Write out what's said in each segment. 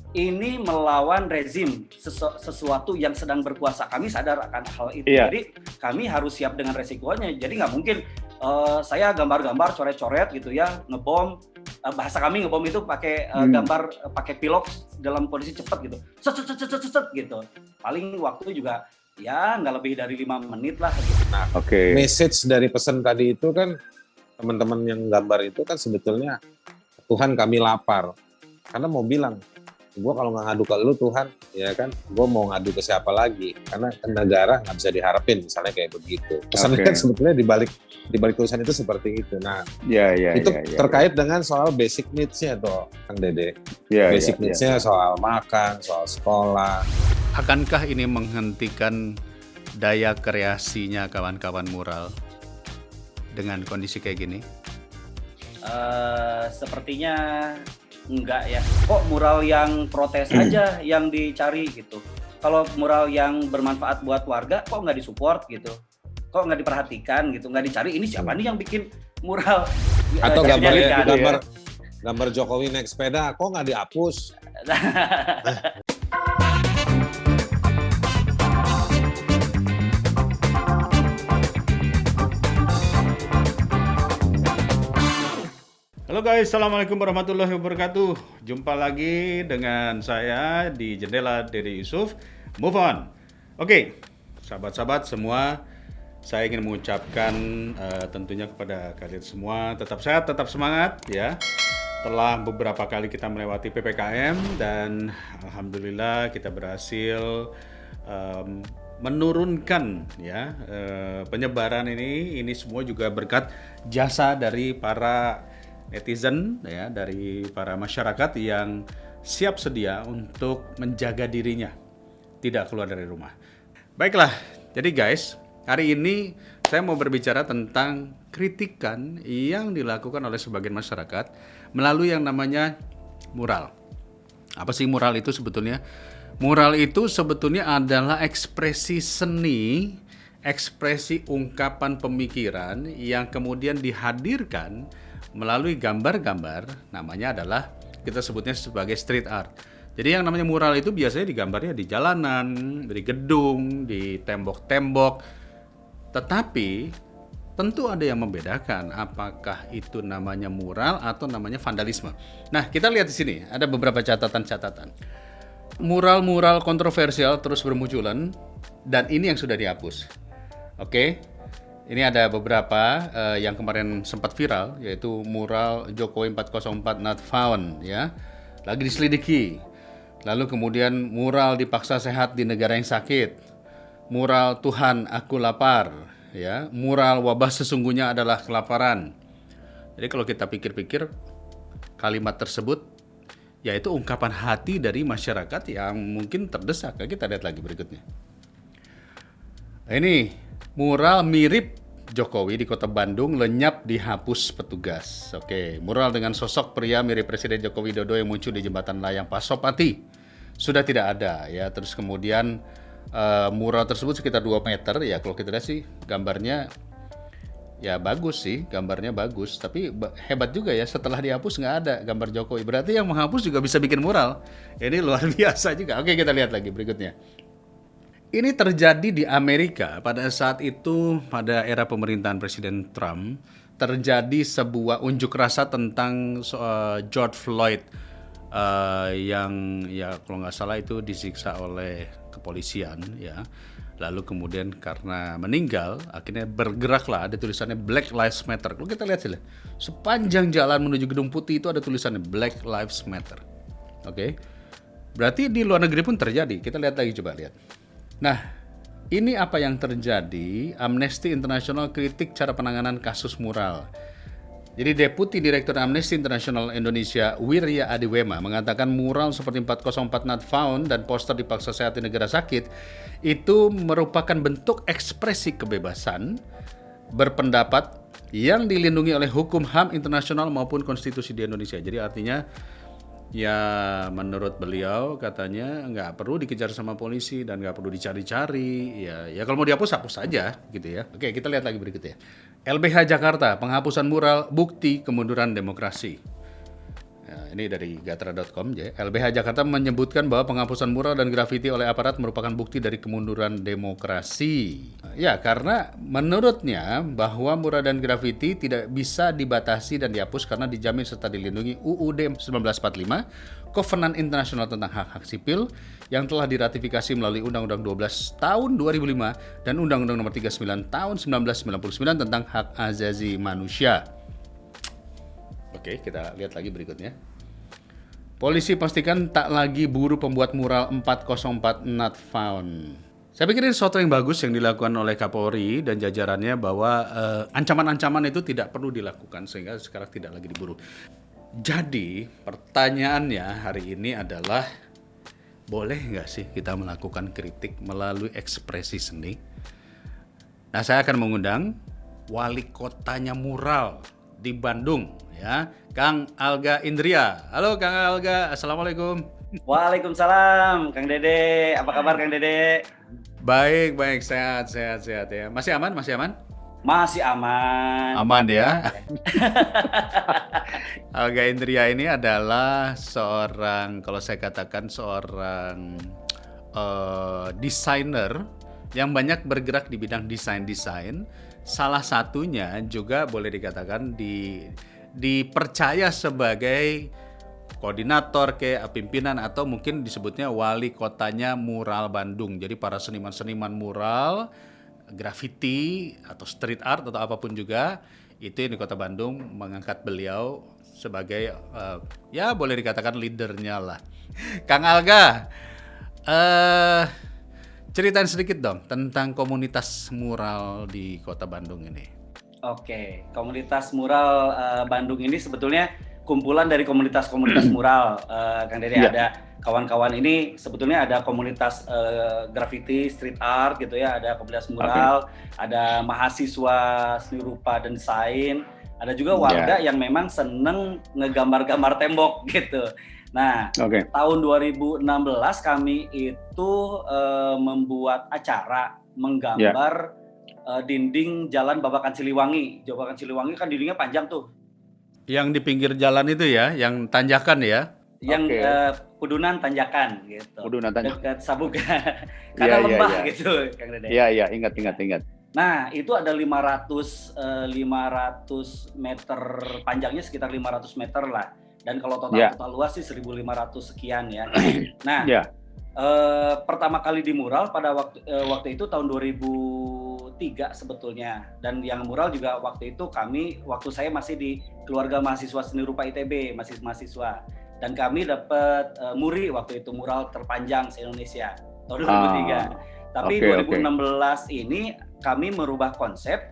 ini melawan rezim, sesuatu yang sedang berkuasa. Kami sadar akan hal itu. Iya. Jadi kami harus siap dengan resikonya. Jadi nggak mungkin saya gambar-gambar, coret-coret gitu ya, ngebom. Bahasa kami ngebom itu pakai gambar, pakai pilok dalam kondisi cepat gitu. Set gitu. Paling waktu juga ya nggak lebih dari 5 menit lah. Nah, message dari pesan tadi itu kan, teman-teman yang gambar itu kan sebetulnya, Tuhan kami lapar. Karena mau bilang, gue kalau nggak ngadu ke lu Tuhan, ya kan, gue mau ngadu ke siapa lagi? Karena negara nggak bisa diharapin, misalnya kayak begitu. Pesannya kan sebetulnya di balik tulisan itu seperti itu. Nah, itu terkait dengan soal basic needs-nya tuh, Kang Dede. Basic needs-nya soal makan, soal sekolah. Akankah ini menghentikan daya kreasinya kawan-kawan mural dengan kondisi kayak gini? Sepertinya enggak ya. Kok mural yang protes aja yang dicari gitu. Kalau mural yang bermanfaat buat warga kok nggak disupport gitu. Kok nggak diperhatikan gitu, nggak dicari ini siapa nih yang bikin mural. Atau gambar Jokowi naik sepeda kok nggak dihapus. Halo guys, Assalamualaikum warahmatullahi wabarakatuh. Jumpa lagi dengan saya di Jendela Dede Yusuf. Move on. Oke, sahabat-sahabat semua, saya ingin mengucapkan tentunya kepada kalian semua tetap sehat, tetap semangat ya. Telah beberapa kali kita melewati PPKM dan alhamdulillah kita berhasil menurunkan ya penyebaran ini semua juga berkat jasa dari para netizen ya, dari para masyarakat yang siap sedia untuk menjaga dirinya tidak keluar dari rumah. Baiklah, jadi guys, hari ini saya mau berbicara tentang kritikan yang dilakukan oleh sebagian masyarakat melalui yang namanya mural. Apa sih mural itu sebetulnya? Mural itu sebetulnya adalah ekspresi seni, ekspresi ungkapan pemikiran yang kemudian dihadirkan melalui gambar-gambar, namanya adalah kita sebutnya sebagai street art. Jadi yang namanya mural itu biasanya digambarnya di jalanan, di gedung, di tembok-tembok. Tetapi tentu ada yang membedakan apakah itu namanya mural atau namanya vandalisme. Nah, kita lihat di sini ada beberapa catatan-catatan. Mural-mural kontroversial terus bermunculan dan ini yang sudah dihapus. Oke. Ini ada beberapa yang kemarin sempat viral, yaitu mural Jokowi 404 not found ya. Lagi diselidiki. Lalu kemudian mural dipaksa sehat di negara yang sakit. Mural Tuhan aku lapar ya. Mural wabah sesungguhnya adalah kelaparan. Jadi kalau kita pikir-pikir kalimat tersebut yaitu ungkapan hati dari masyarakat yang mungkin terdesak. Kita lihat lagi berikutnya. Ini mural mirip Jokowi di Kota Bandung lenyap dihapus petugas. Oke, mural dengan sosok pria mirip Presiden Joko Widodo yang muncul di jembatan layang Pasopati sudah tidak ada ya. Terus kemudian mural tersebut sekitar 2 meter ya. Kalau kita lihat sih gambarnya ya bagus sih, gambarnya bagus. Tapi hebat juga ya, setelah dihapus nggak ada gambar Jokowi. Berarti yang menghapus juga bisa bikin mural. Ini luar biasa juga. Oke, kita lihat lagi berikutnya. Ini terjadi di Amerika pada saat itu, pada era pemerintahan Presiden Trump, terjadi sebuah unjuk rasa tentang George Floyd yang ya kalau nggak salah itu disiksa oleh kepolisian ya. Lalu kemudian karena meninggal, akhirnya bergeraklah, ada tulisannya Black Lives Matter. Kalau kita lihat sih, sepanjang jalan menuju Gedung Putih itu ada tulisannya Black Lives Matter. Oke. Berarti di luar negeri pun terjadi. Kita lihat lagi, coba lihat. Nah, ini apa yang terjadi? Amnesty International kritik cara penanganan kasus mural. Jadi Deputi Direktur Amnesty International Indonesia Wirya Adiwema mengatakan mural seperti 404 not found dan poster dipaksa sehat di negara sakit itu merupakan bentuk ekspresi kebebasan berpendapat yang dilindungi oleh hukum HAM internasional maupun konstitusi di Indonesia. Jadi artinya ya menurut beliau katanya nggak perlu dikejar sama polisi dan nggak perlu dicari-cari ya kalau mau dihapus hapus saja gitu ya. Oke, kita lihat lagi berikutnya. LBH Jakarta, penghapusan mural bukti kemunduran demokrasi. Ya, ini dari gatra.com. LBH Jakarta menyebutkan bahwa penghapusan mural dan grafiti oleh aparat merupakan bukti dari kemunduran demokrasi. Ya, karena menurutnya bahwa mural dan grafiti tidak bisa dibatasi dan dihapus karena dijamin serta dilindungi UUD 1945, Kovenan Internasional tentang Hak-Hak Sipil yang telah diratifikasi melalui Undang-Undang 12 tahun 2005 dan Undang-Undang Nomor 39 tahun 1999 tentang Hak Asasi Manusia. Oke, kita lihat lagi berikutnya. Polisi pastikan tak lagi buru pembuat mural 404 not found. Saya pikir ini sesuatu yang bagus yang dilakukan oleh Kapolri dan jajarannya bahwa ancaman-ancaman itu tidak perlu dilakukan sehingga sekarang tidak lagi diburu. Jadi pertanyaannya hari ini adalah boleh nggak sih kita melakukan kritik melalui ekspresi seni? Nah, saya akan mengundang wali kotanya mural di Bandung, ya, Kang Alga Indria. Halo Kang Alga, Assalamualaikum. Waalaikumsalam, Kang Dede. Apa kabar Kang Dede? Baik, sehat ya. Masih aman? Masih aman. Aman ya. Alga Indria ini adalah seorang, kalau saya katakan seorang desainer yang banyak bergerak di bidang desain. Salah satunya juga boleh dikatakan dipercaya sebagai koordinator pimpinan atau mungkin disebutnya wali kotanya mural Bandung. Jadi para seniman-seniman mural, graffiti atau street art atau apapun juga itu di Kota Bandung mengangkat beliau sebagai ya boleh dikatakan leadernya lah. Kang Alga, ceritain sedikit dong tentang komunitas mural di Kota Bandung ini. Oke, komunitas mural Bandung ini sebetulnya kumpulan dari komunitas-komunitas mural, Kang Dede. Ada kawan-kawan ini sebetulnya ada komunitas graffiti, street art gitu ya, ada komunitas mural, ada mahasiswa seni rupa dan desain, ada juga warga yang memang seneng ngegambar-gambar tembok gitu. Nah, tahun 2016 kami itu membuat acara menggambar dinding Jalan Babakan Siliwangi. Babakan Siliwangi kan dindingnya panjang tuh. Yang di pinggir jalan itu ya, yang tanjakan ya? Yang Pudunan Tanjakan gitu. Pudunan Tanjakan. Dekat Sabuga. Karena lembah gitu, Kang Dede. Iya, ingat. Nah, itu ada 500 meter panjangnya, sekitar 500 meter lah. Dan kalau total luas sih 1.500 sekian ya. Nah, pertama kali di mural pada waktu itu tahun 2003 sebetulnya. Dan yang mural juga waktu itu waktu saya masih di keluarga mahasiswa seni rupa ITB, masih mahasiswa. Dan kami dapat muri waktu itu mural terpanjang se-Indonesia tahun 2003. Tapi 2016 ini kami merubah konsep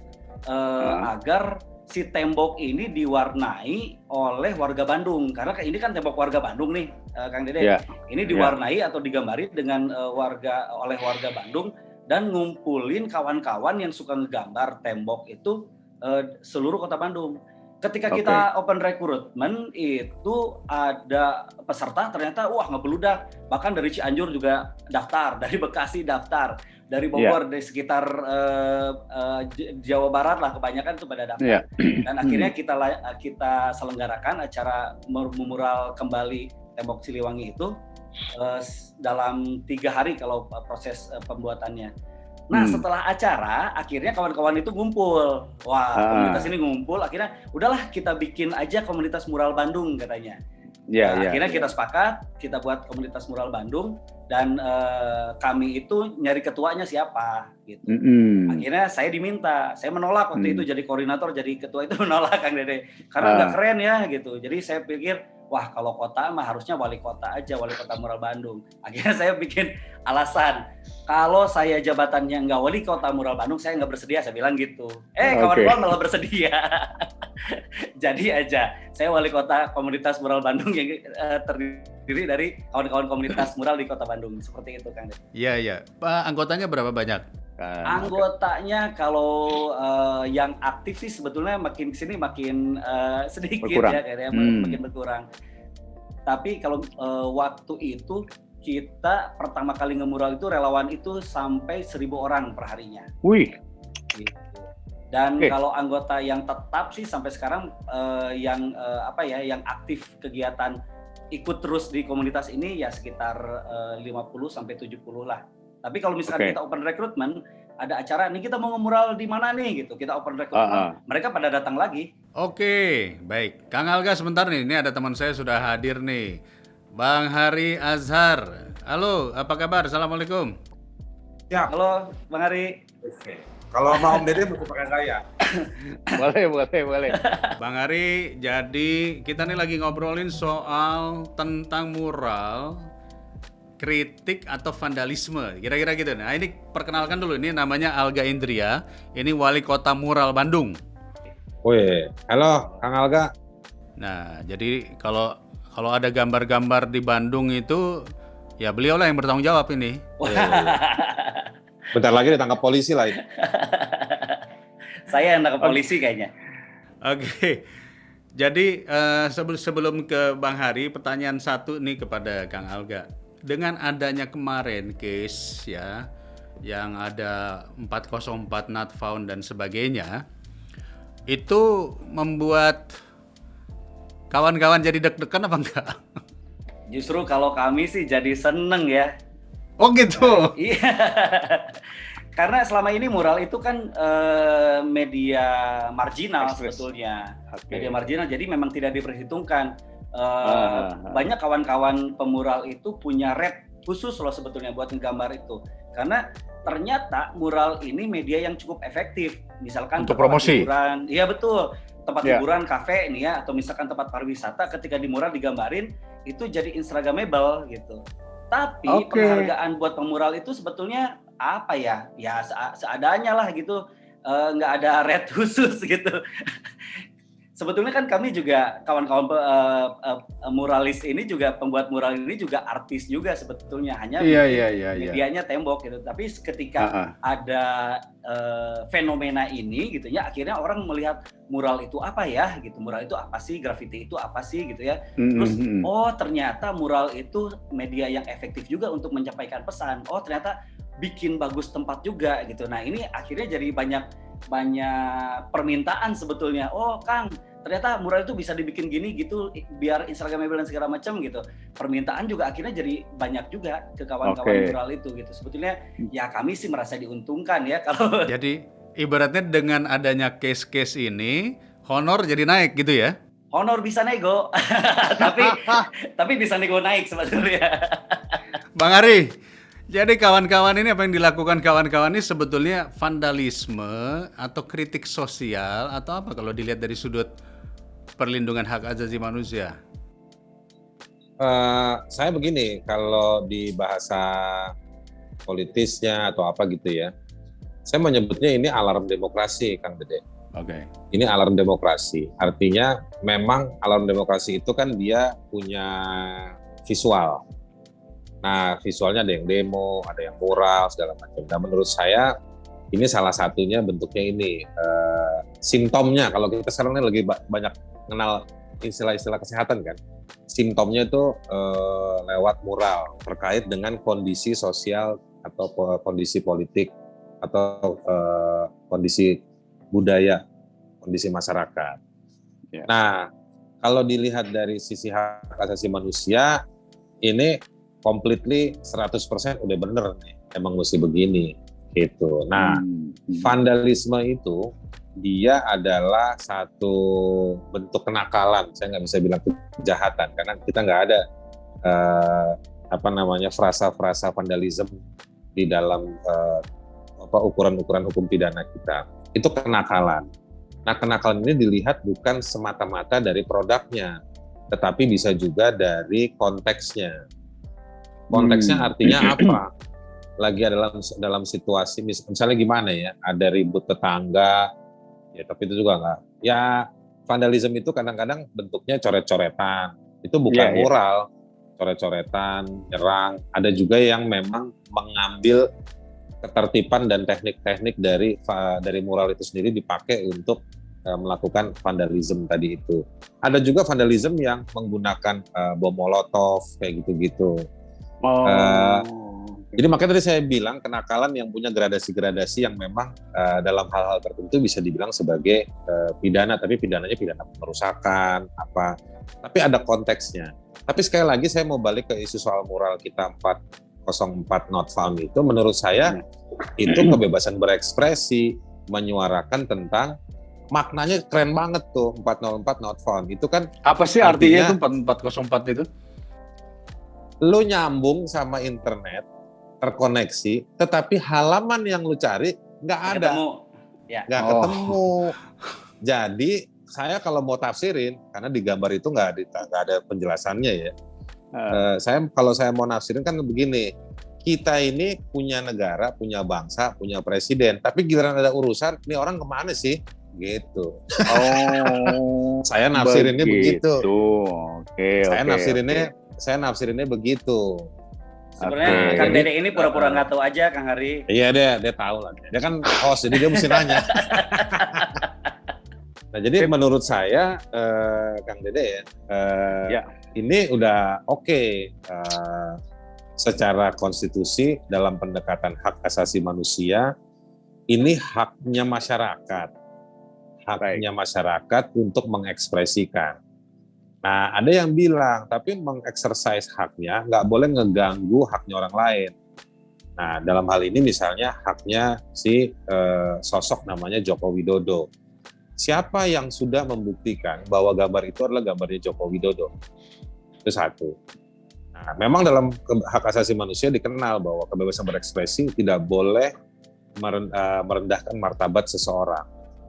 agar si tembok ini diwarnai oleh warga Bandung, karena ini kan tembok warga Bandung nih, Kang Dede. Ini diwarnai atau digambari dengan oleh warga Bandung dan ngumpulin kawan-kawan yang suka ngegambar tembok itu seluruh Kota Bandung. Ketika kita open recruitment itu ada peserta ternyata ngebeludak, bahkan dari Cianjur juga daftar, dari Bekasi daftar, dari Bogor, dari sekitar Jawa Barat lah kebanyakan itu pada daftar. Dan akhirnya kita selenggarakan acara memural kembali tembok Siliwangi itu dalam 3 hari kalau proses pembuatannya. Nah, setelah acara, akhirnya kawan-kawan itu ngumpul. Komunitas ini ngumpul, akhirnya udahlah kita bikin aja komunitas mural Bandung katanya. Akhirnya kita sepakat, kita buat komunitas mural Bandung, dan kami itu nyari ketuanya siapa gitu. Akhirnya saya diminta, saya menolak waktu itu jadi koordinator, jadi ketua itu menolak Kang Dede. Karena nggak keren ya gitu. Jadi saya pikir, kalau kota mah harusnya wali kota aja, wali kota mural Bandung. Akhirnya saya bikin alasan, kalau saya jabatannya nggak wali kota mural Bandung, saya nggak bersedia, saya bilang gitu. Kawan-kawan malah bersedia. Jadi aja, saya wali kota komunitas mural Bandung yang terdiri dari kawan-kawan komunitas mural di Kota Bandung. Seperti itu, Kang. Iya. Pak, anggotanya berapa banyak? Anggotanya kalau yang aktif sih sebetulnya makin kesini makin sedikit berkurang. Ya, kayaknya makin berkurang. Tapi kalau waktu itu kita pertama kali ngemural itu relawan itu sampai 1.000 orang per harinya. Wih. Gitu. Dan kalau anggota yang tetap sih sampai sekarang yang aktif kegiatan ikut terus di komunitas ini ya sekitar 50 sampai 70 lah. Tapi kalau misalkan kita open recruitment, ada acara nih kita mau nge-mural di mana nih gitu, kita open recruitment, mereka pada datang lagi. Oke, baik. Kang Alga sebentar nih, ini ada teman saya sudah hadir nih. Bang Hari Azhar. Halo, apa kabar? Assalamualaikum. Ya. Halo, Bang Hari. Oke. Kalau mau Om Dede buku pakai saya. Boleh. Bang Hari, jadi kita nih lagi ngobrolin soal tentang mural, kritik atau vandalisme, kira-kira gitu. Nah ini perkenalkan dulu, ini namanya Alga Indria, ini Wali Kota Mural Bandung. Wih, halo Kang Alga. Nah jadi kalau ada gambar-gambar di Bandung itu, ya beliau lah yang bertanggung jawab ini. Bentar lagi ditangkap polisi lah ini. Saya yang nangkap polisi kayaknya. Oke. Jadi sebelum ke Bang Hari, pertanyaan satu nih kepada Kang Alga. Dengan adanya kemarin case ya yang ada 404 not found dan sebagainya, itu membuat kawan-kawan jadi deg-degan apa enggak? Justru kalau kami sih jadi seneng ya. Oh gitu. Iya. Karena selama ini mural itu kan media marginal sebetulnya. Media marginal, jadi memang tidak diperhitungkan. Banyak kawan-kawan pemural itu punya rate khusus loh sebetulnya buat nggambar itu. Karena ternyata mural ini media yang cukup efektif. Misalkan untuk promosi. Hiburan, iya betul. Tempat hiburan, kafe ini ya, atau misalkan tempat pariwisata, ketika di mural digambarin itu jadi instagramable gitu. Tapi penghargaan buat pemural itu sebetulnya apa ya? Ya seadanya lah gitu, nggak ada rate khusus gitu. Sebetulnya kan kami juga kawan-kawan muralis ini juga, pembuat mural ini juga artis juga sebetulnya, hanya medianya tembok gitu. Tapi ketika ada fenomena ini gitu ya, akhirnya orang melihat mural itu apa ya gitu, mural itu apa sih, graffiti itu apa sih gitu ya. Terus oh ternyata mural itu media yang efektif juga untuk menyampaikan pesan. Oh ternyata bikin bagus tempat juga gitu. Nah ini akhirnya jadi banyak permintaan sebetulnya. Oh Kang, ternyata mural itu bisa dibikin gini gitu biar instagramable dan segala macam gitu. Permintaan juga akhirnya jadi banyak juga ke kawan-kawan mural itu gitu. Sebetulnya ya kami sih merasa diuntungkan ya kalau. Jadi ibaratnya dengan adanya case-case ini honor jadi naik gitu ya. Honor bisa nego. tapi bisa nego naik sebetulnya. Bang Ari, jadi kawan-kawan ini, apa yang dilakukan kawan-kawan ini sebetulnya vandalisme atau kritik sosial atau apa kalau dilihat dari sudut perlindungan hak asasi manusia? Saya begini, kalau di bahasa politisnya atau apa gitu ya, saya menyebutnya ini alarm demokrasi, Kang Dede. Oke. Ini alarm demokrasi. Artinya memang alarm demokrasi itu kan dia punya visual. Nah, visualnya ada yang demo, ada yang mural, segala macam. Nah, menurut saya ini salah satunya bentuknya ini simptomnya. Kalau kita sekarang ini lagi banyak kenal istilah-istilah kesehatan kan, simptomnya itu lewat mural terkait dengan kondisi sosial atau kondisi politik atau kondisi budaya, kondisi masyarakat. Yeah. Nah, kalau dilihat dari sisi hak asasi manusia, ini completely 100% udah bener nih, emang mesti begini gitu. Nah, vandalisme itu dia adalah satu bentuk kenakalan. Saya nggak bisa bilang kejahatan karena kita nggak ada frasa-frasa vandalisme di dalam ukuran-ukuran hukum pidana kita. Itu kenakalan. Nah, kenakalan ini dilihat bukan semata-mata dari produknya, tetapi bisa juga dari konteksnya. Konteksnya artinya apa? Lagi dalam situasi misalnya gimana ya? Ada ribut tetangga, ya tapi itu juga enggak. Ya vandalisme itu kadang-kadang bentuknya coret-coretan. Itu bukan mural, coret-coretan, nyerang. Ada juga yang memang mengambil ketertiban dan teknik-teknik dari mural itu sendiri dipakai untuk melakukan vandalisme tadi itu. Ada juga vandalisme yang menggunakan bom molotov kayak gitu-gitu. Jadi makanya tadi saya bilang kenakalan yang punya gradasi-gradasi yang memang dalam hal-hal tertentu bisa dibilang sebagai pidana, tapi pidananya pidana perusakan apa. Tapi ada konteksnya. Tapi sekali lagi saya mau balik ke isu soal moral kita 404 not found itu, menurut saya itu kebebasan berekspresi, menyuarakan tentang maknanya keren banget tuh 404 not found. Itu kan Apa sih artinya itu 4404 itu? lu nyambung sama internet, terkoneksi, tetapi halaman yang lu cari nggak ada, nggak ketemu. Jadi saya kalau mau tafsirin, karena di gambar itu nggak ada penjelasannya ya. Kalau saya mau nafsirin kan begini, kita ini punya negara, punya bangsa, punya presiden, tapi giliran ada urusan, ini orang kemana sih? Gitu. Saya nafsirinnya begitu. Saya nafsirinnya begitu. Sebenarnya Kang Dede ini pura-pura nggak tahu aja, Kang Hari. Iya dia tahu lah. Dia kan host, jadi dia mesti nanya. Nah jadi menurut saya Kang Dede ini udah oke. Secara konstitusi dalam pendekatan hak asasi manusia, ini haknya masyarakat. Haknya masyarakat untuk mengekspresikan. Nah, ada yang bilang, tapi mengeksersis haknya nggak boleh ngeganggu haknya orang lain. Nah, dalam hal ini misalnya haknya si sosok namanya Joko Widodo. Siapa yang sudah membuktikan bahwa gambar itu adalah gambarnya Joko Widodo? Itu satu. Nah, memang dalam hak asasi manusia dikenal bahwa kebebasan berekspresi tidak boleh merendahkan martabat seseorang.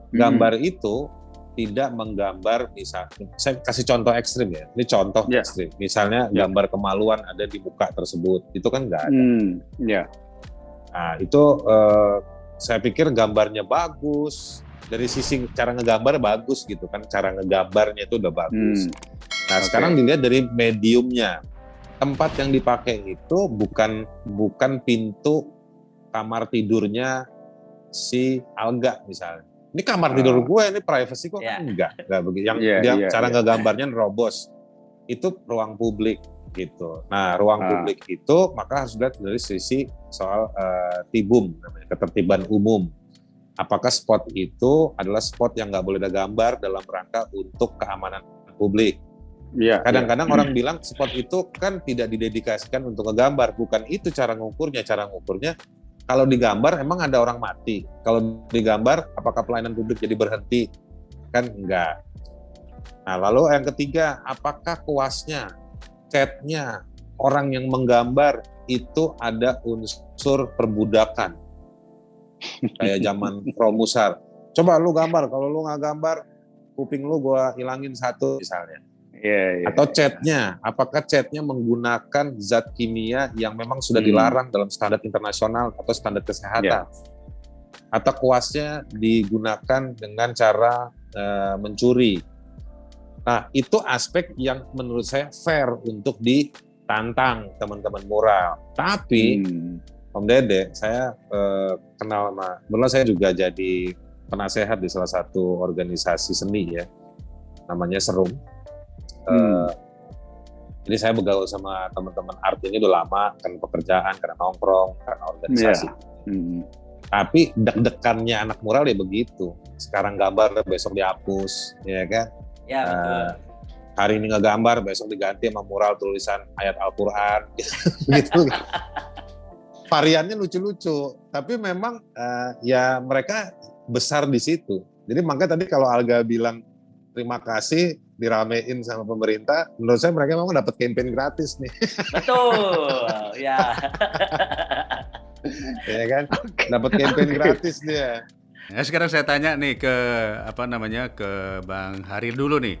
Gambar itu tidak menggambar, misalnya, saya kasih contoh ekstrim ya, ini contoh ekstrim. Misalnya gambar kemaluan ada di muka tersebut, itu kan nggak ada. Nah, itu saya pikir gambarnya bagus, dari sisi cara ngegambar bagus gitu kan, cara ngegambarnya itu udah bagus. Nah, sekarang dilihat dari mediumnya. Tempat yang dipakai itu bukan pintu kamar tidurnya si Alga misalnya. Ini kamar tidur gue, ini privacy kok kan enggak begitu. Cara ngegambarnya nerobos. Itu ruang publik gitu. Nah, ruang publik itu maka harus dilihat dari sisi soal tibum, namanya ketertiban umum. Apakah spot itu adalah spot yang nggak boleh ada gambar dalam rangka untuk keamanan publik? Kadang-kadang orang bilang spot itu kan tidak didedikasikan untuk ngegambar. Bukan itu cara ngukurnya. Cara ngukurnya kalau digambar emang ada orang mati. Kalau digambar apakah pelayanan publik jadi berhenti? Kan enggak. Nah, lalu yang ketiga, apakah kuasnya, chatnya, orang yang menggambar itu ada unsur perbudakan? Kayak zaman Romusar. Coba lu gambar, kalau lu nggak gambar, kuping lu gua hilangin satu misalnya. Atau chatnya, apakah chatnya menggunakan zat kimia yang memang sudah dilarang dalam standar internasional atau standar kesehatan, atau kuasnya digunakan dengan cara mencuri. Nah, itu aspek yang menurut saya fair untuk ditantang teman-teman moral. Tapi Om Dede, saya kenal sama, benar saya juga jadi penasehat di salah satu organisasi seni ya, namanya Serum. Jadi saya bergaul sama teman-teman art ini udah lama, karena pekerjaan, karena nongkrong, karena organisasi. Tapi deg-degannya anak mural ya begitu. Sekarang gambar, besok dihapus, ya kan? Ya, betul. Hari ini ngegambar, besok diganti sama mural tulisan ayat Al-Quran, gitu. Variannya lucu-lucu, tapi memang ya mereka besar di situ. Jadi makanya tadi kalau Alga bilang terima kasih diramein sama pemerintah, menurut saya mereka memang dapat campaign gratis nih. Betul, ya. Ya kan, dapat campaign gratis dia. Nah, sekarang saya tanya nih ke ke Bang Hari dulu nih.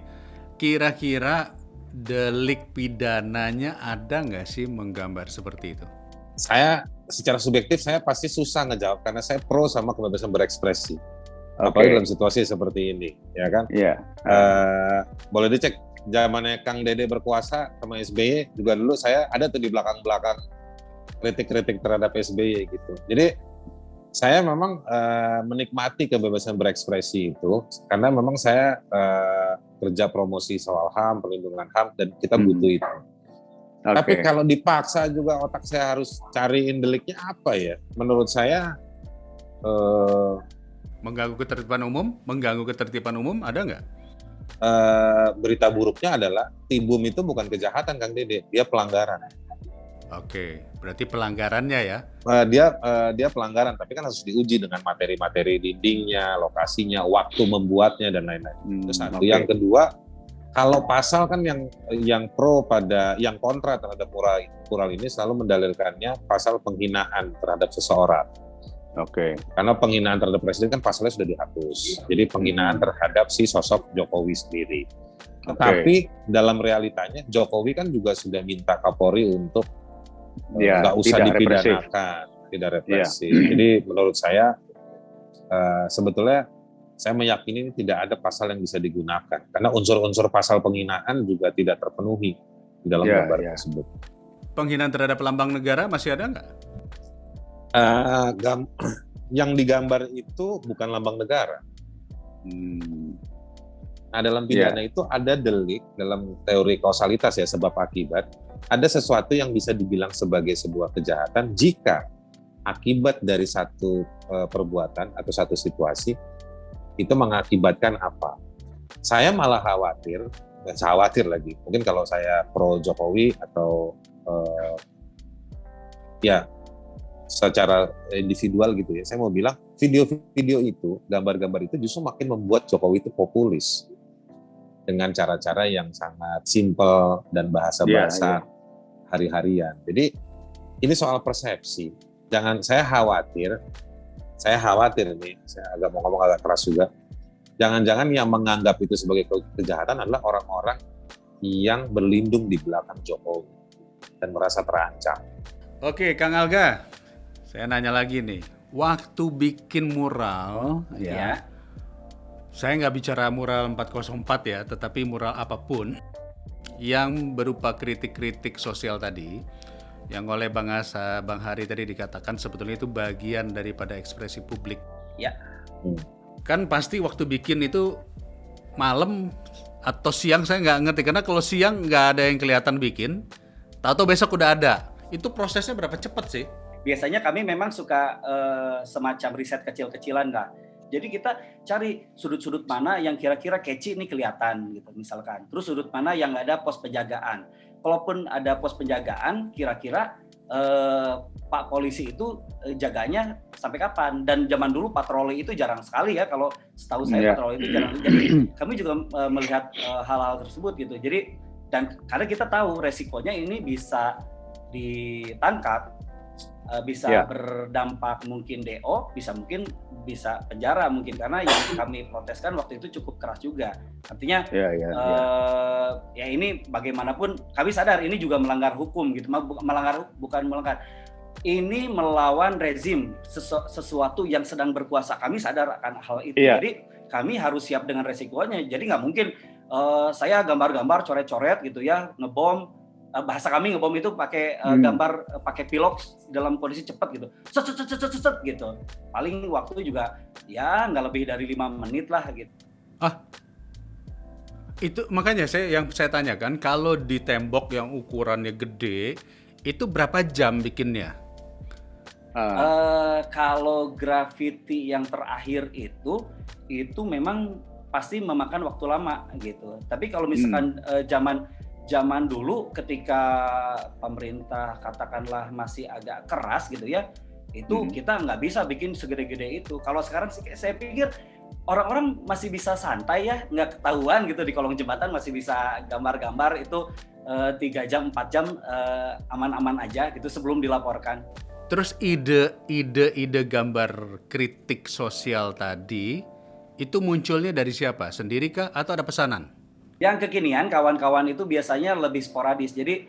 Kira-kira delik pidananya ada nggak sih menggambar seperti itu? Saya secara subjektif saya pasti susah ngejawab karena saya pro sama kebebasan berekspresi. Apalagi dalam situasi seperti ini, ya kan? Boleh dicek zamannya Kang Dede berkuasa sama SBY juga dulu saya ada tuh di belakang-belakang kritik-kritik terhadap SBY gitu. Jadi saya memang menikmati kebebasan berekspresi itu karena memang saya kerja promosi soal HAM, perlindungan HAM dan kita butuh itu. Tapi kalau dipaksa juga otak saya harus cariin deliknya apa ya? Menurut saya Mengganggu ketertiban umum ada nggak? berita buruknya adalah Tibum itu bukan kejahatan, Kang Dede, dia pelanggaran. Oke, berarti pelanggarannya ya? Dia pelanggaran, tapi kan harus diuji dengan materi-materi dindingnya, lokasinya, waktu membuatnya dan lain-lain. Itu satu. Yang kedua, kalau pasal kan yang pro pada yang kontra terhadap mural ini selalu mendalilkannya pasal penghinaan terhadap seseorang. Karena penghinaan terhadap presiden kan pasalnya sudah dihapus. Jadi penghinaan terhadap si sosok Jokowi sendiri. Tapi dalam realitanya Jokowi kan juga sudah minta Kapolri untuk nggak usah dipidanakan, tidak represif. Jadi menurut saya sebetulnya saya meyakini tidak ada pasal yang bisa digunakan karena unsur-unsur pasal penghinaan juga tidak terpenuhi di dalam gambar tersebut. Penghinaan terhadap lambang negara masih ada nggak? Yang digambar itu bukan lambang negara. Nah, dalam pidana itu ada delik dalam teori kausalitas ya, sebab akibat. Ada sesuatu yang bisa dibilang sebagai sebuah kejahatan jika akibat dari satu perbuatan atau satu situasi itu mengakibatkan apa. Saya malah khawatir lagi. Mungkin kalau saya pro Jokowi atau secara individual gitu ya, saya mau bilang video-video itu, gambar-gambar itu justru makin membuat Jokowi itu populis dengan cara-cara yang sangat simpel dan bahasa-bahasa hari-harian. Jadi ini soal persepsi. Saya khawatir nih, saya agak mau ngomong agak keras juga. Jangan-jangan yang menganggap itu sebagai kejahatan adalah orang-orang yang berlindung di belakang Jokowi dan merasa terancam. Oke, Kang Alga, saya nanya lagi nih. Waktu bikin mural, saya nggak bicara mural 404 ya, tetapi mural apapun yang berupa kritik-kritik sosial tadi, yang oleh Bang Hari tadi dikatakan sebetulnya itu bagian daripada ekspresi publik. Ya. Kan pasti waktu bikin itu malam atau siang, saya nggak ngerti, karena kalau siang nggak ada yang kelihatan bikin, tahu-tahu besok udah ada. Itu prosesnya berapa cepat sih? Biasanya kami memang suka semacam riset kecil-kecilan lah. Jadi kita cari sudut-sudut mana yang kira-kira catchy ini kelihatan gitu misalkan. Terus sudut mana yang nggak ada pos penjagaan. Kalaupun ada pos penjagaan, kira-kira Pak polisi itu jaganya sampai kapan? Dan zaman dulu patroli itu jarang sekali ya. Kalau setahu saya patroli itu jarang. Jadi kami juga melihat hal-hal tersebut gitu. Jadi dan karena kita tahu resikonya ini bisa ditangkap, bisa berdampak mungkin DO, bisa penjara mungkin, karena yang kami proteskan waktu itu cukup keras juga. Artinya ya ini bagaimanapun kami sadar ini juga melanggar hukum gitu, bukan melanggar. Ini melawan rezim, sesuatu yang sedang berkuasa. Kami sadar akan hal itu. Jadi kami harus siap dengan resikonya. Jadi nggak mungkin saya gambar-gambar coret-coret gitu ya, ngebom. Bahasa kami ngebom itu pakai gambar pakai pilok dalam kondisi cepat gitu, set gitu. Paling waktu juga ya nggak lebih dari 5 menit lah gitu. Itu makanya yang saya tanyakan, kalau di tembok yang ukurannya gede itu berapa jam bikinnya? Kalau graffiti yang terakhir itu memang pasti memakan waktu lama gitu. Tapi kalau misalkan zaman dulu ketika pemerintah katakanlah masih agak keras gitu ya, itu kita nggak bisa bikin segede-gede itu. Kalau sekarang sih saya pikir orang-orang masih bisa santai ya, nggak ketahuan gitu di kolong jembatan, masih bisa gambar-gambar itu 3 jam 4 jam aman-aman aja gitu sebelum dilaporkan. Terus ide gambar kritik sosial tadi itu munculnya dari siapa? Sendiri kah atau ada pesanan? Yang kekinian kawan-kawan itu biasanya lebih sporadis. Jadi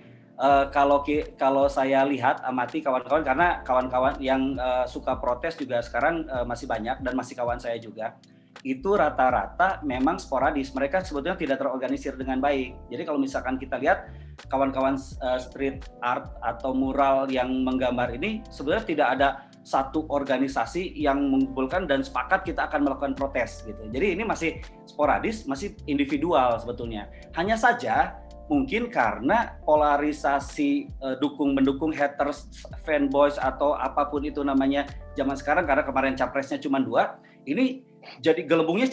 kalau saya lihat amati kawan-kawan, karena kawan-kawan yang suka protes juga sekarang masih banyak dan masih kawan saya juga, itu rata-rata memang sporadis. Mereka sebetulnya tidak terorganisir dengan baik. Jadi kalau misalkan kita lihat kawan-kawan street art atau mural yang menggambar ini, sebenarnya tidak ada satu organisasi yang mengumpulkan dan sepakat kita akan melakukan protes gitu. Jadi ini masih sporadis, masih individual sebetulnya. Hanya saja mungkin karena polarisasi dukung-mendukung, haters, fanboys atau apapun itu namanya zaman sekarang, karena kemarin capresnya cuma 2, ini jadi gelembungnya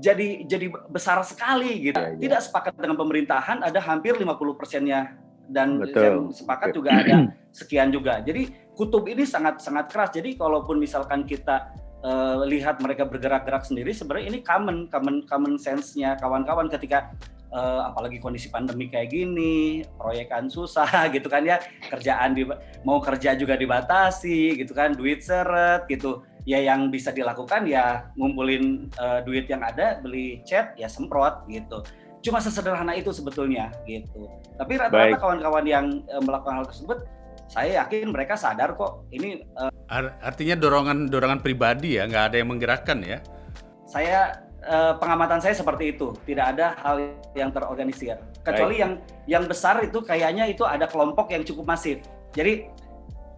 jadi besar sekali gitu. Tidak sepakat dengan pemerintahan ada hampir 50%-nya, dan yang sepakat juga ada sekian juga. Jadi kutub ini sangat keras. Jadi kalaupun misalkan kita lihat mereka bergerak-gerak sendiri, sebenarnya ini common sense-nya kawan-kawan ketika apalagi kondisi pandemi kayak gini, proyekan susah gitu kan ya, kerjaan mau kerja juga dibatasi gitu kan, duit seret gitu. Ya yang bisa dilakukan ya ngumpulin duit yang ada, beli cat ya semprot gitu. Cuma sesederhana itu sebetulnya gitu. Tapi rata-rata kawan-kawan yang melakukan hal tersebut, saya yakin mereka sadar kok ini. Artinya dorongan pribadi ya, nggak ada yang menggerakkan ya? Pengamatan saya seperti itu, tidak ada hal yang terorganisir. Kecuali yang besar itu kayaknya itu ada kelompok yang cukup masif. Jadi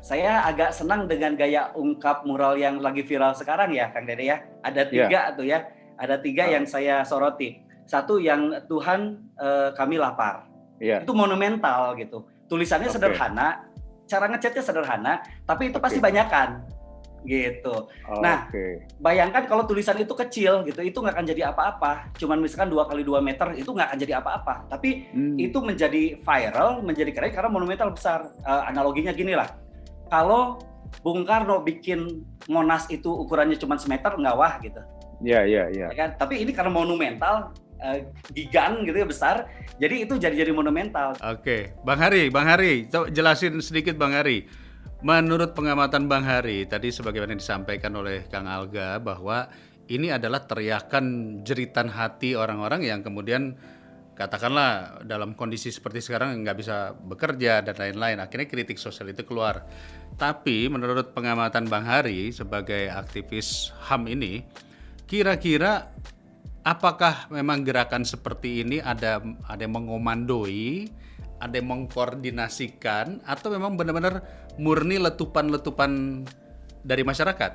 saya agak senang dengan gaya ungkap mural yang lagi viral sekarang ya, Kang Dede ya. Ada 3 tuh ya, ada 3 yang saya soroti. 1 yang Tuhan kami lapar, itu monumental gitu. Tulisannya sederhana, cara ngecatnya sederhana, tapi itu pasti banyakan gitu. Bayangkan kalau tulisan itu kecil gitu, itu nggak akan jadi apa-apa. Cuman misalkan 2x2 meter, itu nggak akan jadi apa-apa. Tapi itu menjadi viral, menjadi keren karena monumental besar. Analoginya gini lah, kalau Bung Karno bikin Monas itu ukurannya cuma semeter, nggak wah gitu. Iya. Kan? Tapi ini karena monumental, gigan gitu ya, besar, jadi itu jadi monumental. Oke, Bang Hari, coba jelasin sedikit Bang Hari. Menurut pengamatan Bang Hari tadi sebagaimana disampaikan oleh Kang Alga bahwa ini adalah teriakan jeritan hati orang-orang yang kemudian katakanlah dalam kondisi seperti sekarang nggak bisa bekerja dan lain-lain, akhirnya kritik sosial itu keluar. Tapi menurut pengamatan Bang Hari sebagai aktivis HAM ini, kira-kira apakah memang gerakan seperti ini ada yang mengomandoi, ada yang mengkoordinasikan, atau memang benar-benar murni letupan-letupan dari masyarakat,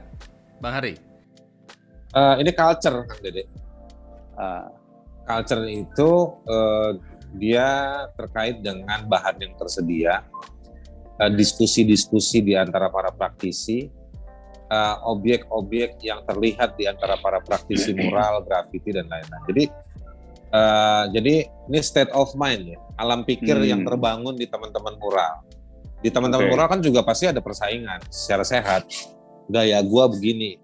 Bang Hari? Ini culture, Kang Dede. Culture itu dia terkait dengan bahan yang tersedia, diskusi-diskusi di antara para praktisi, objek-objek yang terlihat di antara para praktisi mural, grafiti dan lain-lain. Jadi ini state of mind ya, alam pikir yang terbangun di teman-teman mural. Di teman-teman mural kan juga pasti ada persaingan secara sehat. Gaya gua begini,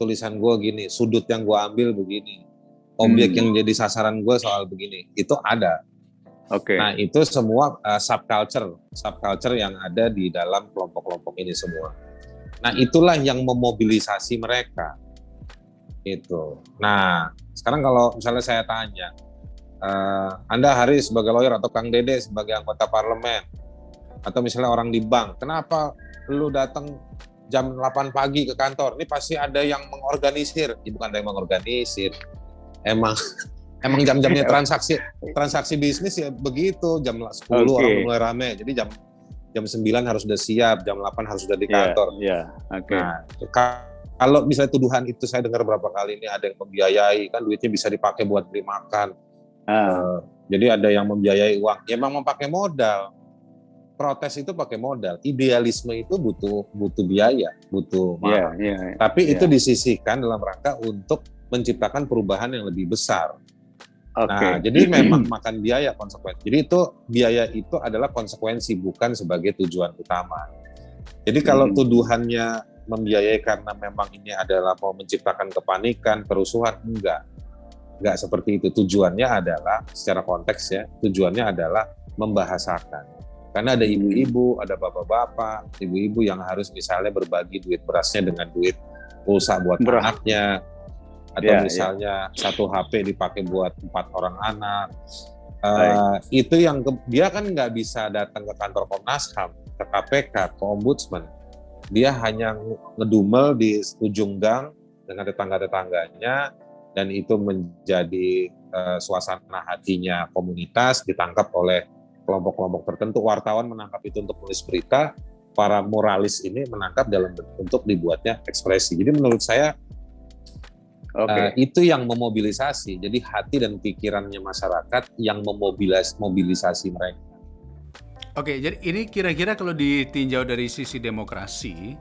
tulisan gua gini, sudut yang gua ambil begini, objek yang jadi sasaran gua soal begini, itu ada. Nah itu semua subculture yang ada di dalam kelompok-kelompok ini semua. Nah itulah yang memobilisasi mereka. Itu. Nah sekarang kalau misalnya saya tanya, Anda Hari sebagai lawyer atau Kang Dede sebagai anggota parlemen, atau misalnya orang di bank, kenapa lu datang jam 8 pagi ke kantor? Ini pasti ada yang mengorganisir. Bukan ada yang mengorganisir, emang jam-jamnya transaksi bisnis ya begitu. Jam 10 orang mulai rame, jadi jam 9 harus sudah siap, jam 8 harus sudah di kantor. Nah, kalau misalnya tuduhan itu saya dengar berapa kali, ini ada yang membiayai, kan duitnya bisa dipakai buat beli makan. Jadi ada yang membiayai uang, ya memang pakai modal. Protes itu pakai modal, idealisme itu butuh biaya, butuh mahal. Tapi itu disisihkan dalam rangka untuk menciptakan perubahan yang lebih besar. Nah, jadi memang makan biaya konsekuensi. Jadi itu biaya itu adalah konsekuensi, bukan sebagai tujuan utama. Jadi kalau tuduhannya membiayai karena memang ini adalah mau menciptakan kepanikan, kerusuhan, enggak seperti itu. Tujuannya adalah secara konteks ya, tujuannya adalah membahasakan. Karena ada ibu-ibu, ada bapak-bapak, ibu-ibu yang harus misalnya berbagi duit berasnya dengan duit pulsa buat anaknya. Atau misalnya satu HP dipakai buat 4 orang anak, itu yang dia kan nggak bisa datang ke kantor Komnas HAM, ke KPK, ke Ombudsman. Dia hanya ngedumel di ujung gang dengan tetangga-tetangganya, dan itu menjadi suasana hatinya komunitas, ditangkap oleh kelompok-kelompok tertentu. Wartawan menangkap itu untuk menulis berita, para moralis ini menangkap dalam bentuk dibuatnya ekspresi. Jadi menurut saya Itu yang memobilisasi. Jadi hati dan pikirannya masyarakat yang memobilisasi mereka. Oke, jadi ini kira-kira kalau ditinjau dari sisi demokrasi,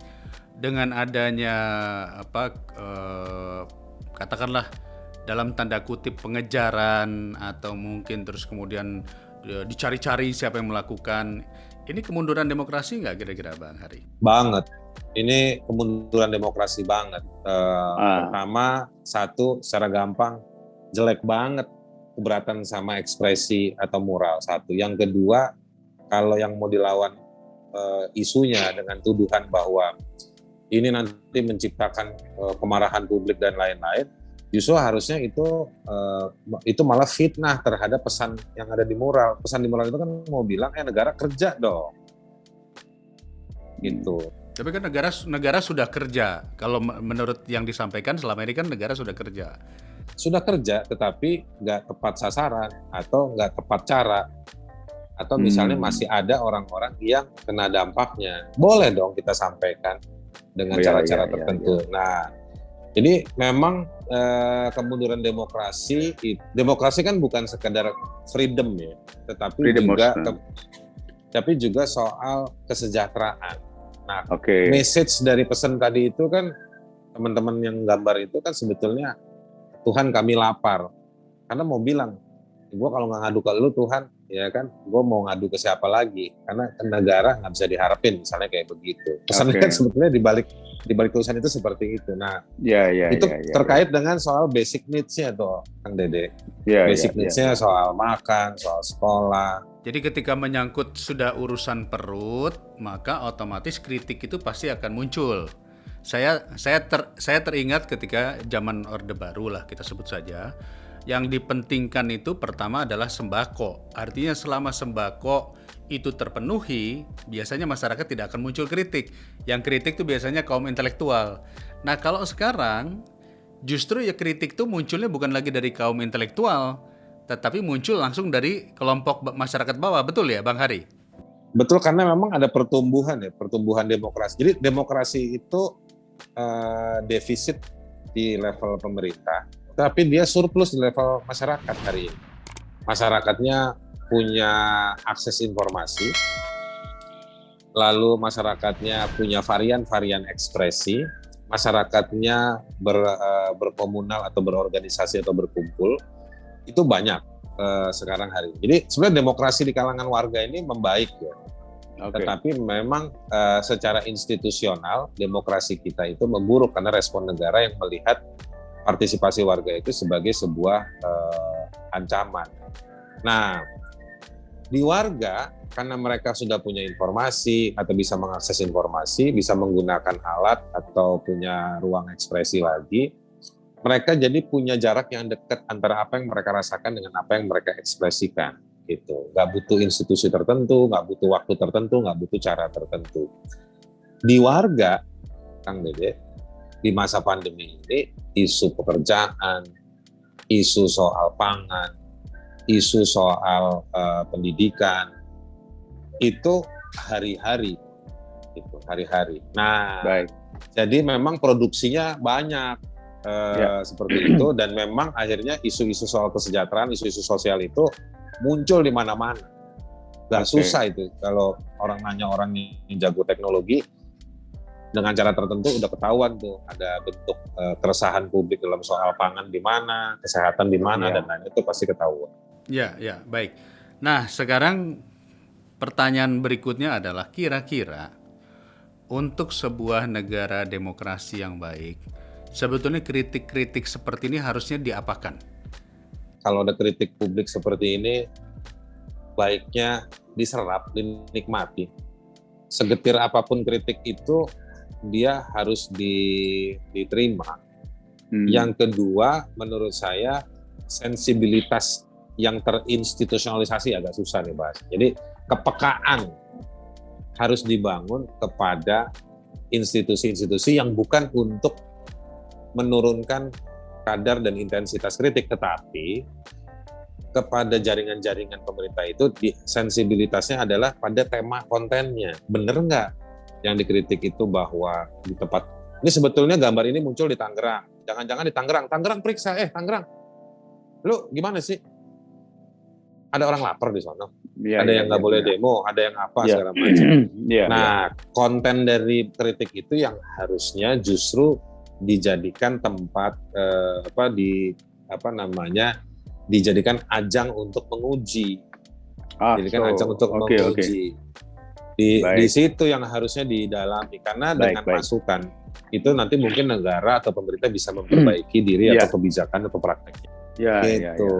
dengan adanya katakanlah dalam tanda kutip pengejaran atau mungkin terus kemudian dicari-cari siapa yang melakukan, ini kemunduran demokrasi nggak kira-kira Bang Hari? Banget. Ini kemunduran demokrasi banget. Pertama, satu, secara gampang, jelek banget keberatan sama ekspresi atau moral, satu. Yang kedua, kalau yang mau dilawan isunya dengan tuduhan bahwa ini nanti menciptakan kemarahan publik dan lain-lain, justru harusnya itu malah fitnah terhadap pesan yang ada di moral. Pesan di moral itu kan mau bilang negara kerja dong, gitu. Tapi kan negara sudah kerja. Kalau menurut yang disampaikan selama ini kan negara sudah kerja. Sudah kerja, tetapi nggak tepat sasaran atau nggak tepat cara. Atau misalnya masih ada orang-orang yang kena dampaknya. Boleh dong kita sampaikan dengan cara-cara tertentu. Nah, jadi memang kemunduran demokrasi kan bukan sekedar freedom ya, tetapi juga soal kesejahteraan. Nah, message dari pesan tadi itu kan teman-teman yang gambar itu kan sebetulnya Tuhan kami lapar. Karena mau bilang, gue kalau nggak ngadu ke lu Tuhan, ya kan, gue mau ngadu ke siapa lagi? Karena negara nggak bisa diharapin, misalnya kayak begitu. Pesannya kan sebetulnya di balik tulisan itu seperti itu. Nah, itu terkait dengan soal basic needs-nya tuh, Kang Dede. Basic needs-nya soal makan, soal sekolah. Jadi ketika menyangkut sudah urusan perut, maka otomatis kritik itu pasti akan muncul. Saya teringat ketika zaman Orde Baru lah kita sebut saja, yang dipentingkan itu pertama adalah sembako. Artinya selama sembako itu terpenuhi, biasanya masyarakat tidak akan muncul kritik. Yang kritik itu biasanya kaum intelektual. Nah kalau sekarang justru ya kritik itu munculnya bukan lagi dari kaum intelektual, tetapi muncul langsung dari kelompok masyarakat bawah, betul ya Bang Hari? Betul, karena memang ada pertumbuhan demokrasi. Jadi demokrasi itu defisit di level pemerintah, tapi dia surplus di level masyarakat hari ini. Masyarakatnya punya akses informasi, lalu masyarakatnya punya varian-varian ekspresi, masyarakatnya berkomunal atau berorganisasi atau berkumpul, itu banyak sekarang hari ini. Jadi sebenarnya demokrasi di kalangan warga ini membaik ya. Tetapi memang secara institusional demokrasi kita itu memburuk karena respon negara yang melihat partisipasi warga itu sebagai sebuah ancaman. Nah, di warga karena mereka sudah punya informasi atau bisa mengakses informasi, bisa menggunakan alat atau punya ruang ekspresi lagi, mereka jadi punya jarak yang dekat antara apa yang mereka rasakan dengan apa yang mereka ekspresikan. Gitu. Nggak butuh institusi tertentu, nggak butuh waktu tertentu, nggak butuh cara tertentu. Di warga, Kang Dede, di masa pandemi ini, isu pekerjaan, isu soal pangan, isu soal pendidikan, itu hari-hari. Nah, jadi memang produksinya banyak. Seperti itu, dan memang akhirnya isu-isu soal kesejahteraan, isu-isu sosial itu muncul di mana-mana. Gak susah itu kalau orang nanya orang yang jago teknologi, dengan cara tertentu udah ketahuan tuh ada bentuk keresahan publik dalam soal pangan di mana, kesehatan di mana, dan lain itu pasti ketahuan. Ya, baik. Nah, sekarang pertanyaan berikutnya adalah kira-kira untuk sebuah negara demokrasi yang baik, sebetulnya kritik-kritik seperti ini harusnya diapakan? Kalau ada kritik publik seperti ini, baiknya diserap, dinikmati. Segetir apapun kritik itu, dia harus diterima. Yang kedua, menurut saya, sensibilitas yang terinstitusionalisasi agak susah nih bahas. Jadi, kepekaan harus dibangun kepada institusi-institusi yang bukan untuk menurunkan kadar dan intensitas kritik, tetapi kepada jaringan-jaringan pemerintah itu sensibilitasnya adalah pada tema kontennya. Bener nggak yang dikritik itu bahwa di tempat ini, sebetulnya gambar ini muncul di Tangerang, Jangan-jangan di Tangerang periksa, Tangerang, lu gimana sih? Ada orang lapar di sana, ada yang nggak boleh demo, ada yang apa segala macam. Nah, konten dari kritik itu yang harusnya justru dijadikan tempat dijadikan ajang untuk menguji, menguji. Di situ yang harusnya didalami, karena dengan masukan itu nanti mungkin negara atau pemerintah bisa memperbaiki diri atau kebijakan atau prakteknya.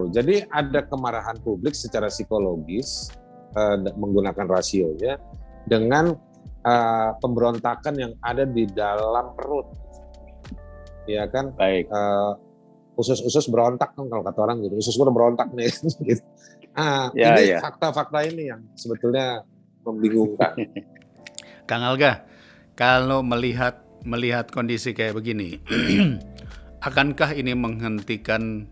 Jadi ada kemarahan publik secara psikologis menggunakan rasionya dengan pemberontakan yang ada di dalam perut, ya kan? Usus berontak kan kalau kata orang gitu, usus gue udah berontak nih. Gitu. Ini fakta-fakta ini yang sebetulnya membingungkan. Kang Alga, kalau melihat kondisi kayak begini, akankah ini menghentikan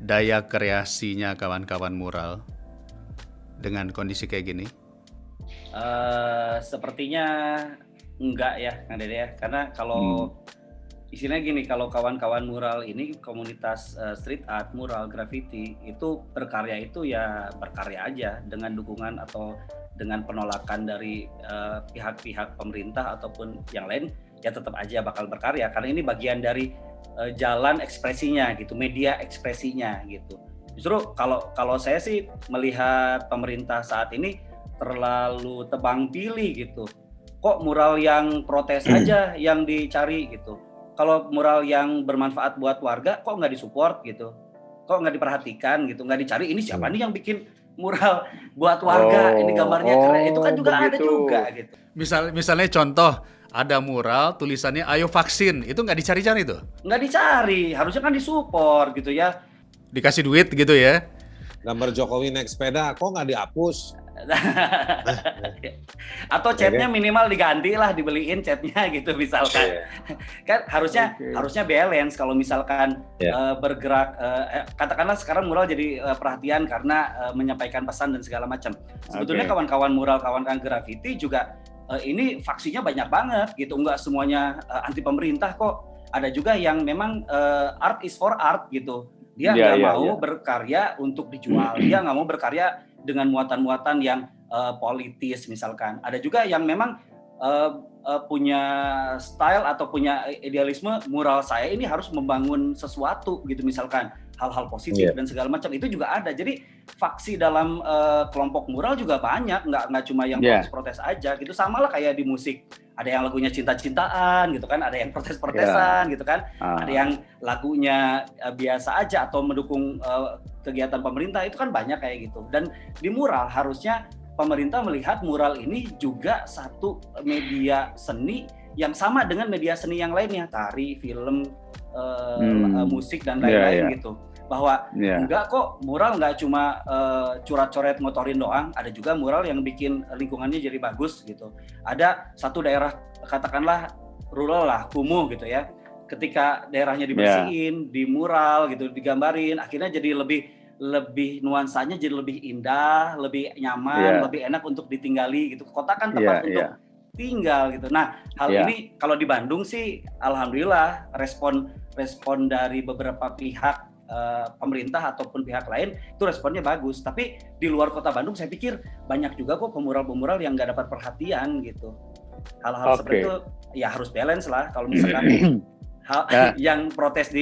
daya kreasinya kawan-kawan mural dengan kondisi kayak gini? Sepertinya enggak ya, Kang Dede ya. Karena kalau istilahnya gini, kalau kawan-kawan mural ini komunitas street art, mural, graffiti itu berkarya itu ya berkarya aja dengan dukungan atau dengan penolakan dari pihak-pihak pemerintah ataupun yang lain, ya tetap aja bakal berkarya karena ini bagian dari jalan ekspresinya gitu, media ekspresinya gitu. Justru kalau saya sih melihat pemerintah saat ini terlalu tebang pilih gitu. Kok mural yang protes aja yang dicari gitu. Kalau mural yang bermanfaat buat warga kok nggak disupport gitu. Kok nggak diperhatikan gitu, nggak dicari ini siapa nih yang bikin mural buat warga, ini gambarnya keren, itu kan juga ada juga gitu. Misalnya contoh, ada mural tulisannya ayo vaksin, itu nggak dicari-cari tuh? Nggak dicari, harusnya kan disupport gitu ya. Dikasih duit gitu ya. Gambar Jokowi naik sepeda, kok nggak dihapus? Atau catnya minimal diganti lah, dibeliin catnya gitu misalkan. Kan harusnya balance kalau misalkan bergerak, katakanlah sekarang mural jadi perhatian karena menyampaikan pesan dan segala macam. Sebetulnya kawan-kawan mural, kawan-kawan graffiti juga ini faksinya banyak banget gitu, nggak semuanya anti pemerintah kok. Ada juga yang memang art is for art gitu. Dia nggak mau berkarya untuk dijual, dia nggak mau berkarya dengan muatan-muatan yang politis misalkan. Ada juga yang memang punya style atau punya idealisme, mural saya ini harus membangun sesuatu gitu misalkan, hal-hal positif dan segala macam, itu juga ada. Jadi faksi dalam kelompok mural juga banyak, nggak cuma yang protes-protes aja gitu. Sama lah kayak di musik, ada yang lagunya cinta-cintaan gitu kan, ada yang protes-protesan gitu kan, ada yang lagunya biasa aja atau mendukung kegiatan pemerintah, itu kan banyak kayak gitu. Dan di mural harusnya pemerintah melihat mural ini juga satu media seni yang sama dengan media seni yang lainnya, tari, film, musik dan lain-lain gitu. Bahwa enggak kok, mural enggak cuma curat-coret ngotorin doang, ada juga mural yang bikin lingkungannya jadi bagus gitu. Ada satu daerah katakanlah rural lah, kumuh gitu ya. Ketika daerahnya dibersihin, di mural gitu, digambarin, akhirnya jadi lebih nuansanya jadi lebih indah, lebih nyaman, lebih enak untuk ditinggali gitu. Kota kan tempat untuk tinggal gitu. Nah, hal ini kalau di Bandung sih alhamdulillah respon dari beberapa pihak pemerintah ataupun pihak lain itu responnya bagus. Tapi di luar kota Bandung saya pikir banyak juga kok pemural-pemural yang nggak dapat perhatian gitu. Hal-hal seperti itu ya harus balance lah. Kalau misalkan yang protes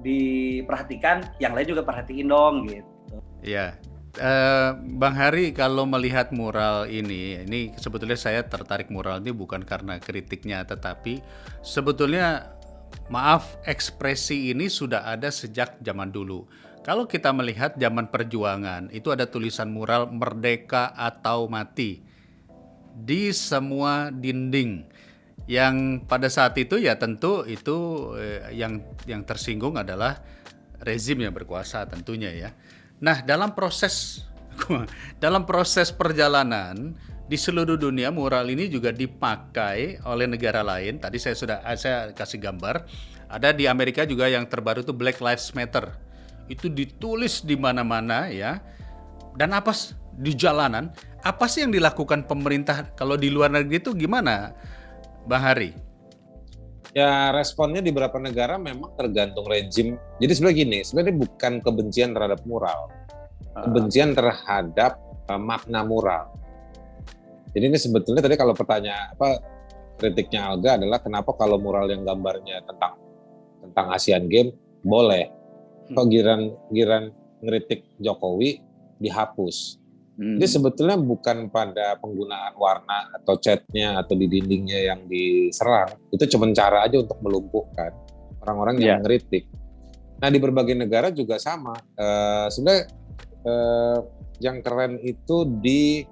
diperhatikan, yang lain juga perhatiin dong gitu. Ya, Bang Hari, kalau melihat mural ini sebetulnya saya tertarik mural ini bukan karena kritiknya, tetapi sebetulnya ekspresi ini sudah ada sejak zaman dulu. Kalau kita melihat zaman perjuangan, itu ada tulisan mural merdeka atau mati di semua dinding. Yang pada saat itu ya tentu itu yang tersinggung adalah rezim yang berkuasa tentunya ya. Nah, dalam proses perjalanan di seluruh dunia mural ini juga dipakai oleh negara lain. Tadi saya kasih gambar. Ada di Amerika juga yang terbaru itu Black Lives Matter. Itu ditulis di mana-mana ya. Dan di jalanan, apa sih yang dilakukan pemerintah kalau di luar negeri itu gimana, Bang Hari? Ya responnya di beberapa negara memang tergantung rejim. Jadi sebenarnya gini, sebenarnya bukan kebencian terhadap mural, kebencian terhadap makna mural. Jadi ini sebetulnya tadi kalau pertanyaan kritiknya Alga adalah kenapa kalau mural yang gambarnya tentang Asian Games boleh, kok giran ngeritik Jokowi dihapus. Jadi sebetulnya bukan pada penggunaan warna atau catnya atau di dindingnya yang diserang, itu cuma cara aja untuk melumpuhkan orang-orang yang mengkritik. Nah di berbagai negara juga sama. Sebenarnya yang keren itu di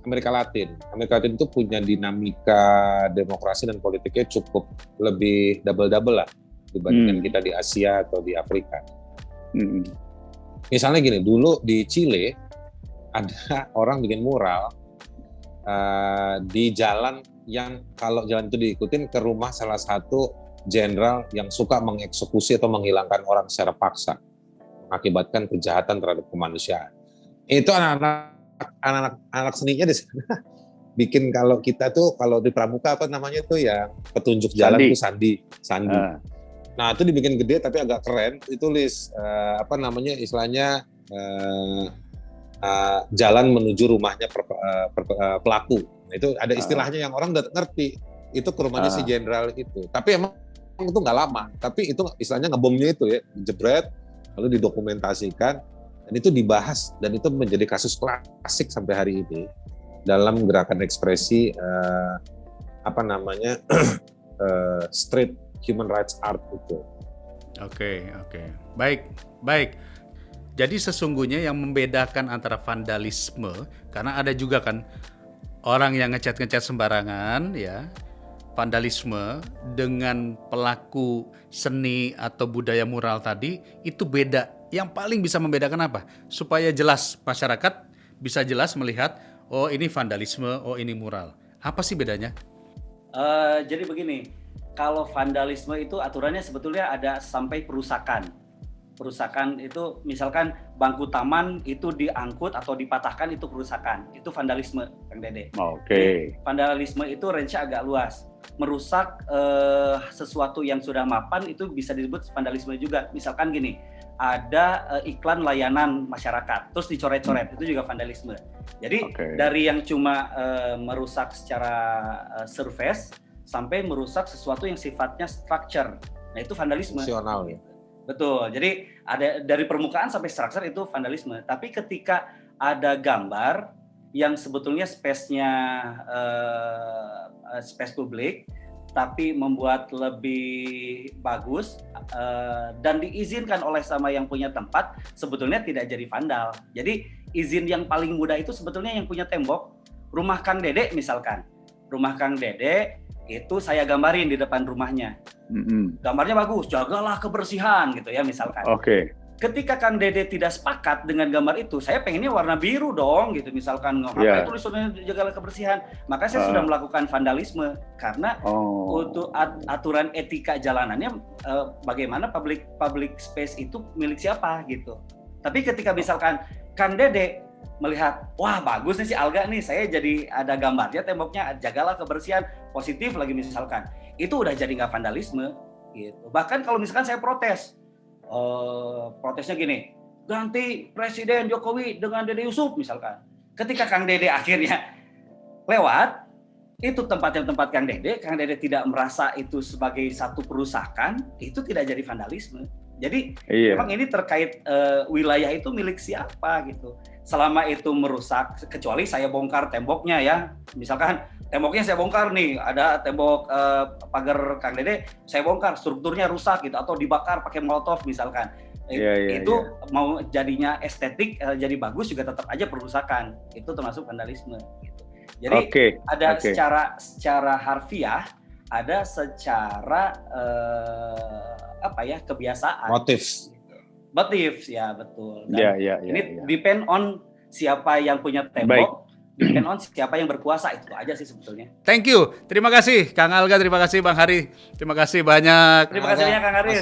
Amerika Latin. Amerika Latin itu punya dinamika demokrasi dan politiknya cukup lebih double-double lah dibandingkan kita di Asia atau di Afrika. Misalnya gini, dulu di Chile ada orang bikin mural di jalan yang kalau jalan itu diikutin ke rumah salah satu jenderal yang suka mengeksekusi atau menghilangkan orang secara paksa, mengakibatkan kejahatan terhadap kemanusiaan. Itu anak-anak seninya di sana bikin, kalau kita tuh kalau di pramuka apa namanya tuh yang petunjuk jalan tuh sandi. Nah itu dibikin gede tapi agak keren, ditulis istilahnya jalan menuju rumahnya pelaku. Nah, itu ada istilahnya yang orang udah ngerti. Itu ke rumahnya si jenderal itu. Tapi emang itu nggak lama. Tapi itu istilahnya ngebomnya itu ya, jebret, lalu didokumentasikan dan itu dibahas dan itu menjadi kasus klasik sampai hari ini dalam gerakan ekspresi street human rights art itu. Oke. Baik. Jadi sesungguhnya yang membedakan antara vandalisme, karena ada juga kan orang yang ngecat sembarangan ya, vandalisme dengan pelaku seni atau budaya mural tadi itu beda. Yang paling bisa membedakan apa? Supaya jelas masyarakat bisa jelas melihat, oh ini vandalisme, oh ini mural. Apa sih bedanya? Jadi begini, kalau vandalisme itu aturannya sebetulnya ada sampai perusakan. Perusakan itu misalkan bangku taman itu diangkut atau dipatahkan, itu perusakan, itu vandalisme, Kang Dede. Oke. Vandalisme itu range-nya agak luas. Merusak sesuatu yang sudah mapan itu bisa disebut vandalisme juga. Misalkan gini, ada iklan layanan masyarakat, terus dicoret-coret, itu juga vandalisme. Jadi dari yang cuma merusak secara surface sampai merusak sesuatu yang sifatnya structure, nah itu vandalisme. Fungsional ya. Betul, jadi ada dari permukaan sampai structure itu vandalisme. Tapi ketika ada gambar yang sebetulnya space-nya space publik, tapi membuat lebih bagus dan diizinkan oleh sama yang punya tempat, sebetulnya tidak jadi vandal. Jadi izin yang paling mudah itu sebetulnya yang punya tembok. Rumah Kang Dede misalkan, rumah Kang Dede itu saya gambarin di depan rumahnya. Gambarnya bagus, jagalah kebersihan gitu ya misalkan. Ketika Kang Dede tidak sepakat dengan gambar itu, saya pengennya warna biru dong gitu misalkan, ngapain tulisannya jagalah kebersihan. Maka saya sudah melakukan vandalisme karena untuk aturan etika jalanannya bagaimana public space itu milik siapa gitu. Tapi ketika misalkan Kang Dede melihat, wah bagus nih si Alga nih, saya jadi ada gambarnya temboknya, jagalah kebersihan, positif lagi misalkan, itu udah jadi nggak vandalisme gitu. Bahkan kalau misalkan saya protesnya gini, ganti Presiden Jokowi dengan Dede Yusuf misalkan. Ketika Kang Dede akhirnya lewat, itu tempat Kang Dede tidak merasa itu sebagai satu perusakan, itu tidak jadi vandalisme. Jadi memang ini terkait wilayah itu milik siapa gitu. Selama itu merusak, kecuali saya bongkar temboknya ya, misalkan temboknya saya bongkar nih, ada tembok pagar Kang Dede, saya bongkar, strukturnya rusak gitu, atau dibakar pakai molotov misalkan. Mau jadinya estetik, jadi bagus juga tetap aja perusakan, itu termasuk vandalisme. Gitu. Jadi ada secara harfiah, ada secara kebiasaan. Motif ya betul. Ini depend on siapa yang punya tembok, depend on siapa yang berkuasa, itu aja sih sebetulnya. Thank you, terima kasih Kang Alga, terima kasih Bang Hari, terima kasih banyak. Terima kasih banyak Kang Haris.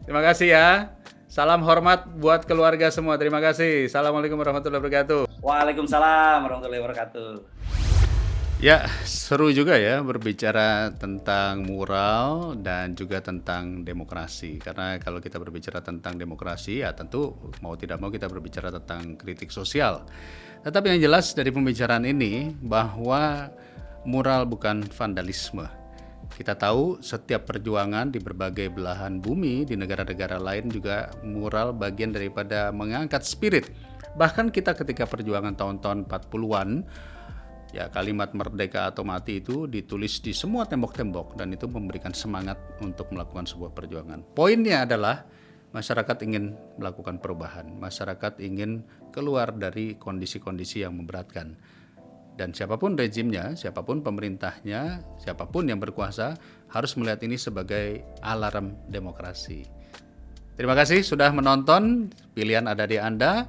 Terima kasih ya. Salam hormat buat keluarga semua. Terima kasih. Assalamualaikum warahmatullahi wabarakatuh. Waalaikumsalam warahmatullahi wabarakatuh. Ya, seru juga ya berbicara tentang mural dan juga tentang demokrasi. Karena kalau kita berbicara tentang demokrasi, ya tentu mau tidak mau kita berbicara tentang kritik sosial. Tetapi yang jelas dari pembicaraan ini bahwa mural bukan vandalisme. Kita tahu setiap perjuangan di berbagai belahan bumi, di negara-negara lain juga mural bagian daripada mengangkat spirit. Bahkan kita ketika perjuangan tahun-tahun 40-an, ya kalimat merdeka atau mati itu ditulis di semua tembok-tembok dan itu memberikan semangat untuk melakukan sebuah perjuangan. Poinnya adalah masyarakat ingin melakukan perubahan, masyarakat ingin keluar dari kondisi-kondisi yang memberatkan. Dan siapapun rejimnya, siapapun pemerintahnya, siapapun yang berkuasa harus melihat ini sebagai alarm demokrasi. Terima kasih sudah menonton, pilihan ada di Anda.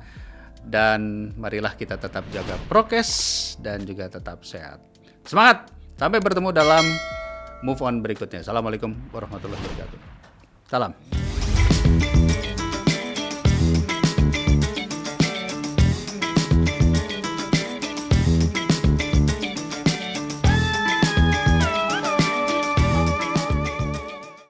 Dan marilah kita tetap jaga prokes dan juga tetap sehat. Semangat! Sampai bertemu dalam move on berikutnya. Assalamualaikum warahmatullahi wabarakatuh. Salam.